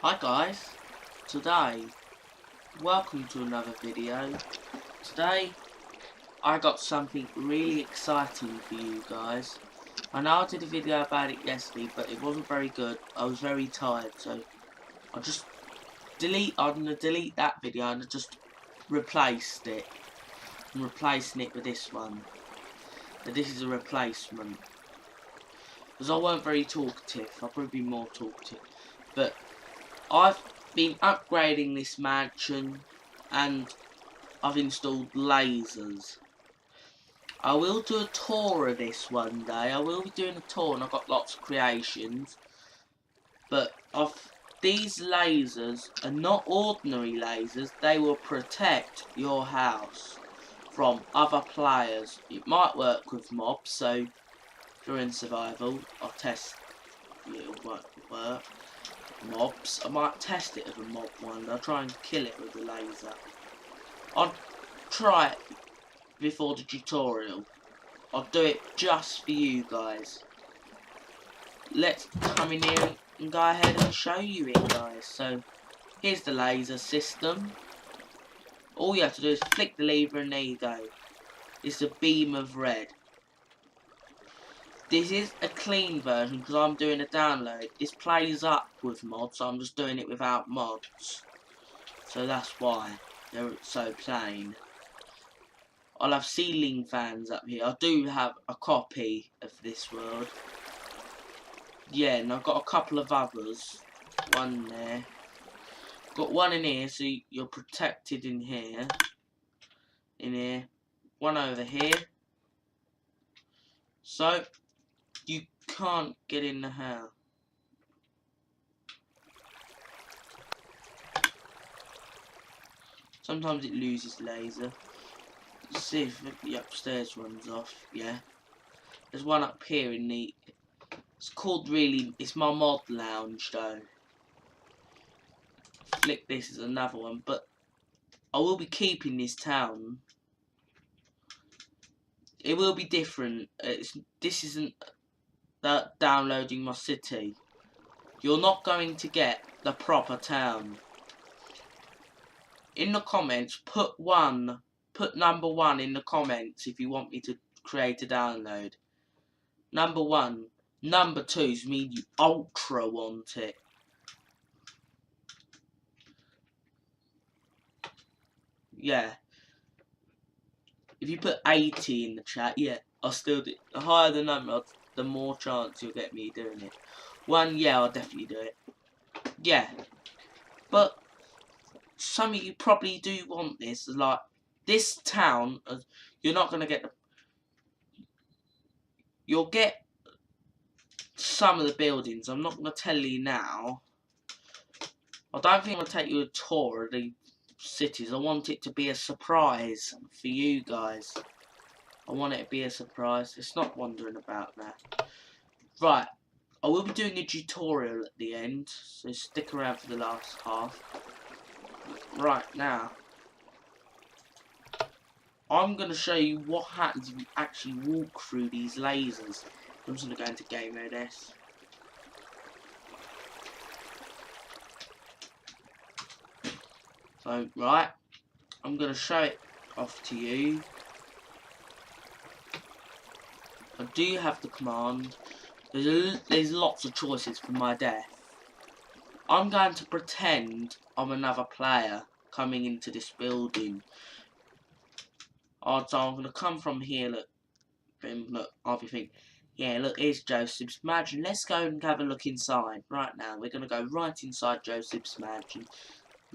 Hi guys, today, welcome to another video. Today, I got something really exciting for you guys. I know I did a video about it yesterday, but it wasn't very good. I was very tired, so I'm gonna delete that video and I just replaced it. I'm replacing it with this one. But this is a replacement. Because I weren't very talkative, I'll probably be more talkative. But I've been upgrading this mansion and I've installed lasers. I will do a tour of this one day. I will be doing a tour and I've got lots of creations. But these lasers are not ordinary lasers. They will protect your house from other players. It might work with mobs, so if you're in survival, I'll test it won't work. Mobs, I might test it with a mob one. I'll try and kill it with a laser. I'll try it before the tutorial. I'll do it just for you guys. Let's come in here and go ahead and show you it, guys. So here's the laser system. All you have to do is flick the lever and there you go. It's a beam of red. This is a clean version because I'm doing a download. This plays up with mods, so I'm just doing it without mods. So that's why they're so plain. I'll have ceiling fans up here. I do have a copy of this world. Yeah, and I've got a couple of others. One there. Got one in here, so you're protected in here. In here. One over here. So, you can't get in the house. Sometimes it loses laser. Let's see if the upstairs runs off. Yeah. There's one up here in the... It's called it's my mod lounge though. Flick this is another one, but I will be keeping this town. It will be different. This isn't that downloading my city. You're not going to get the proper town. In the comments, put number 1 in the comments if you want me to create a download. Number 1. Number 2 means you ultra want it. Yeah. If you put 80 in the chat, yeah, I'll still do it. The higher the number, the more chance you'll get me doing it. 1, yeah, I'll definitely do it. Yeah. But some of you probably do want this. Like, this town, you're not going to get... You'll get some of the buildings. I'm not going to tell you now. I don't think I'm going to take you a tour of the cities. I want it to be a surprise for you guys. I want it to be a surprise. It's not wondering about that. Right. I will be doing a tutorial at the end. So stick around for the last half. Right, now. I'm going to show you what happens if you actually walk through these lasers. I'm just going to go into game mode S. So, right, I'm going to show it off to you. I do have the command. There's lots of choices for my death. I'm going to pretend I'm another player coming into this building. So I'm going to come from here, look, I'll be thinking, yeah, look, here's Joseph's mansion. Let's go and have a look inside. Right now, we're going to go right inside Joseph's mansion.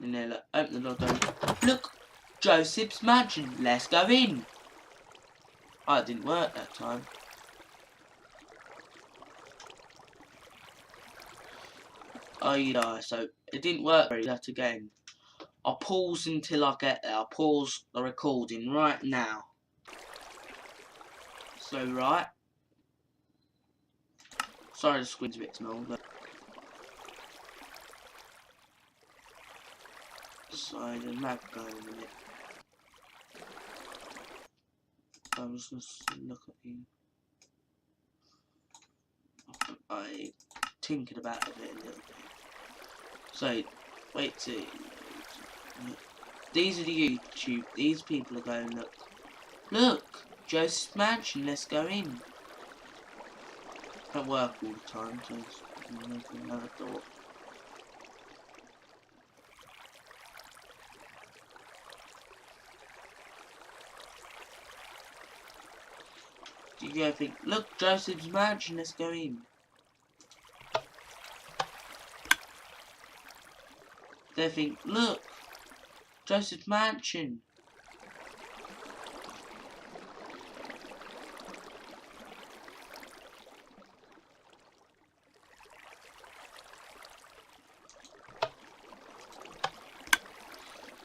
And then, look, open the door. Look, Joseph's mansion. Let's go in. Oh, it didn't work that time. Oh, yeah, so it didn't work very that again. I'll pause until I get there. I'll pause the recording right now. So, right. Sorry, the screen's a bit small, but... So, the lag going a minute. I'm just going to look at you. I tinkered about a bit a little bit. So, wait till... These are the YouTube. These people are going, look. Look! Joseph's Mansion, let's go in. Don't work all the time, so it's another door. Did you ever think, look, Joseph's Mansion, let's go in? They think, look, Joseph's Mansion.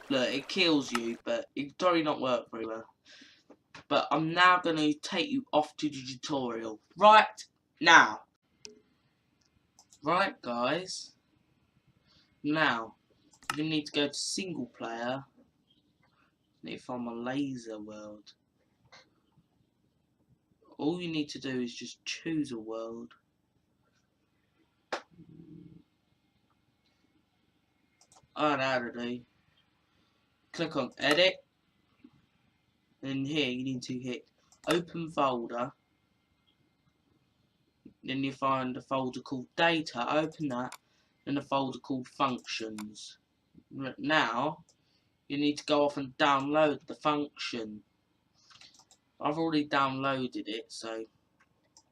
Look, it kills you, but it probably not work very well. But I'm now going to take you off to the tutorial. Right now. Right, guys. Now, you need to go to single player. I need to find my laser world. All you need to do is just choose a world. I know how to do. Click on edit. And here you need to hit open folder. Then you find a folder called data. Open that. Then a folder called functions. Now you need to go off and download the function. I've already downloaded it, so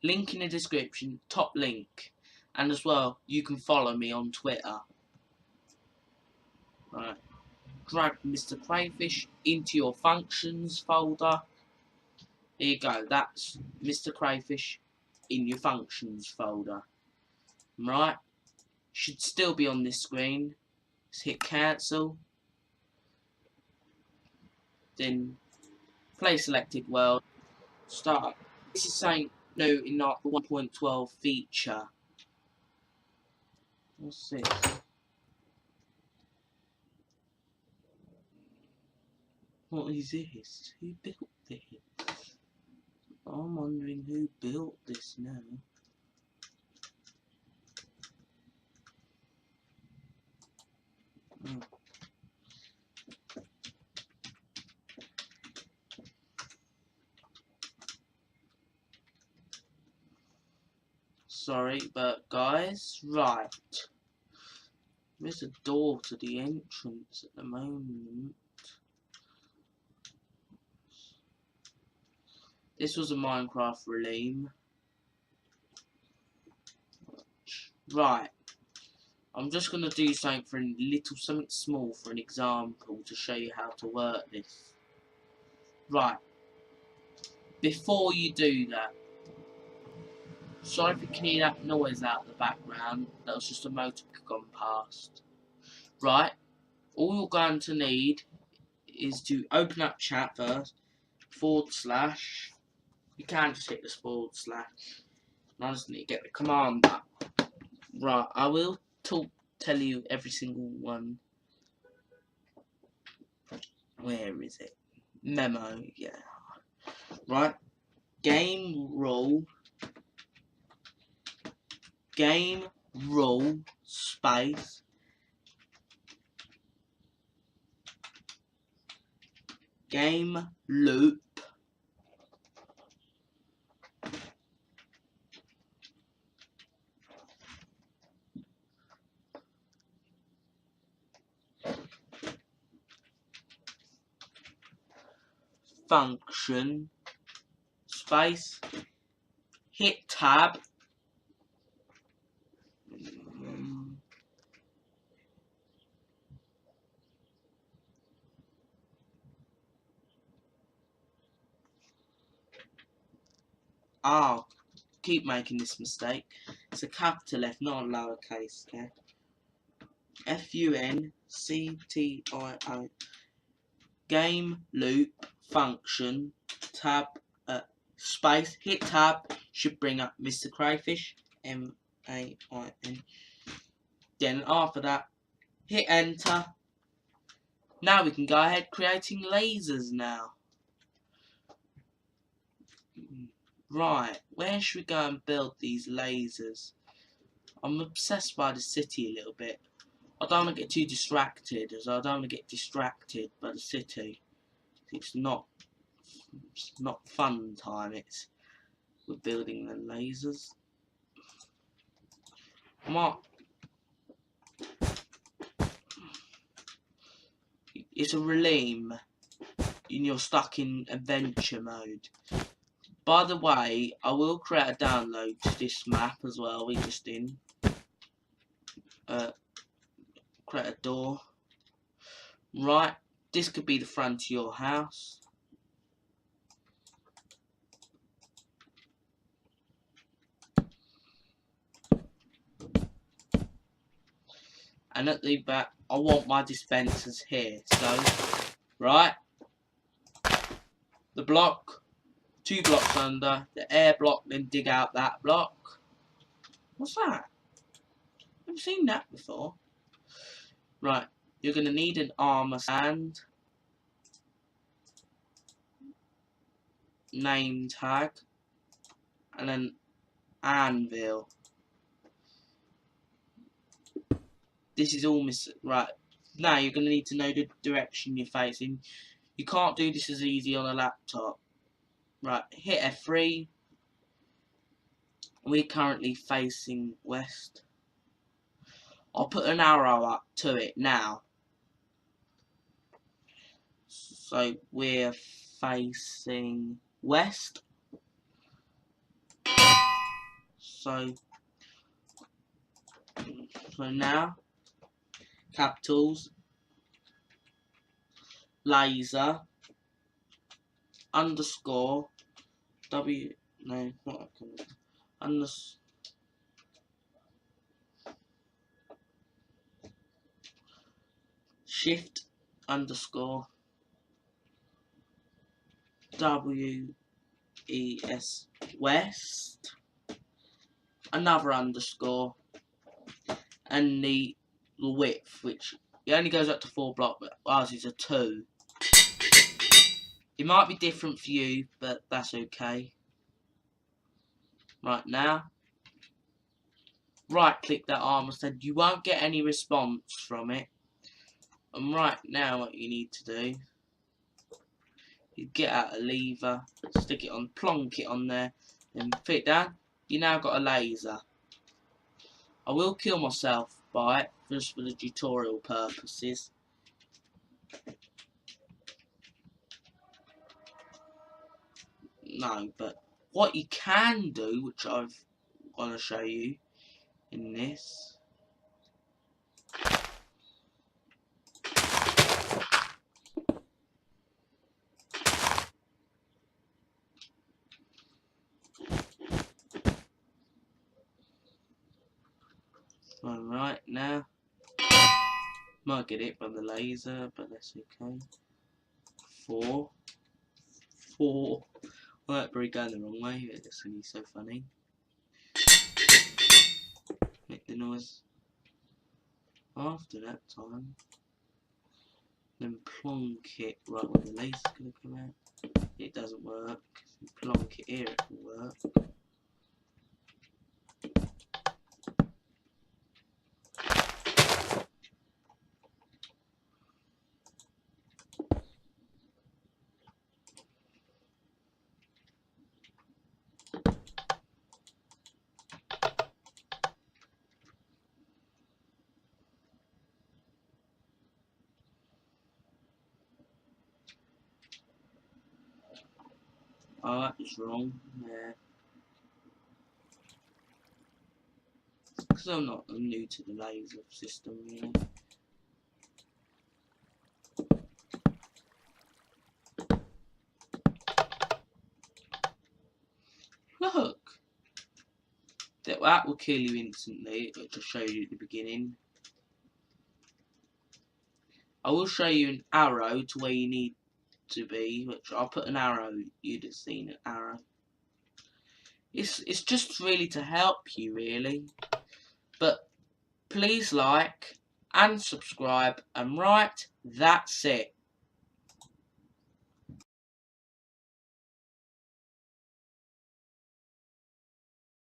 link in the description, top link. And as well, you can follow me on Twitter. Right. Drag Mr. Crayfish into your functions folder. There you go, that's Mr. Crayfish in your functions folder. Right, should still be on this screen. Let's hit cancel. Then play selected world. Start. This is something new in the 1.12 feature. What's this? What is this? Who built this? I'm wondering who built this now. Oh. Sorry, but guys, right. There's a door to the entrance at the moment. This was a Minecraft release. Right. I'm just going to do something for something small for an example to show you how to work this. Right. Before you do that, sorry if you can hear that noise out of the background. That was just a motor gone past. Right. All you're going to need is to open up chat first. /. You can't just hit this /. I just need to get the command up. Right, I will tell you every single one. Where is it? Memo, yeah. Right. Game rule space game loop function space hit tab oh, keep making this mistake. It's a capital F, not a lowercase, okay? FUNCTIO game loop function tab space hit tab should bring up Mr. Crayfish MAIN. Then after that hit enter. Now we can go ahead creating lasers now. Right, where should we go and build these lasers? I'm obsessed by the city a little bit. I don't want to get too distracted, as I don't want to get distracted by the city. It's not fun time. It's we're building the lasers. What? It's a Relime, and you're stuck in adventure mode. By the way, I will create a download to this map as well. We just in create a door. Right, this could be the front of your house. And at the back, I want my dispensers here. So, right, the block, 2 blocks under, the air block, then dig out that block. What's that? Never seen that before. Right, you're going to need an armor stand, name tag, and an anvil. This is all missing. Right, now you're going to need to know the direction you're facing. You can't do this as easy on a laptop. Right, hit F3. We're currently facing west. I'll put an arrow up to it now. So we're facing west. So now, capitals, laser, underscore, W, no, not shift, underscore, WES, west, another underscore, and the width, which it only goes up to 4 blocks, but ours is a 2. It might be different for you, but that's okay. Right now, right click that armor stand. You won't get any response from it. And right now, what you need to do, you get out a lever, stick it on, plonk it on there, then fit it down. You now got a laser. I will kill myself by it, just for the tutorial purposes. No, but what you can do, which I've want to show you in this. Alright, now might get it from the laser, but that's okay. 4. Well, that probably going the wrong way, but that's gonna be so funny. Make the noise after that time. Then plonk it right where the laser's gonna come out. It doesn't work. If you plonk it here, it will work. Oh, that was wrong. Yeah. Because I'm new to the laser system, really. Look! That will kill you instantly, which I'll show you at the beginning. I will show you an arrow to where you need to be, which I'll put an arrow, you'd have seen an arrow. It's just really to help you, really. But please like and subscribe, and right, that's it.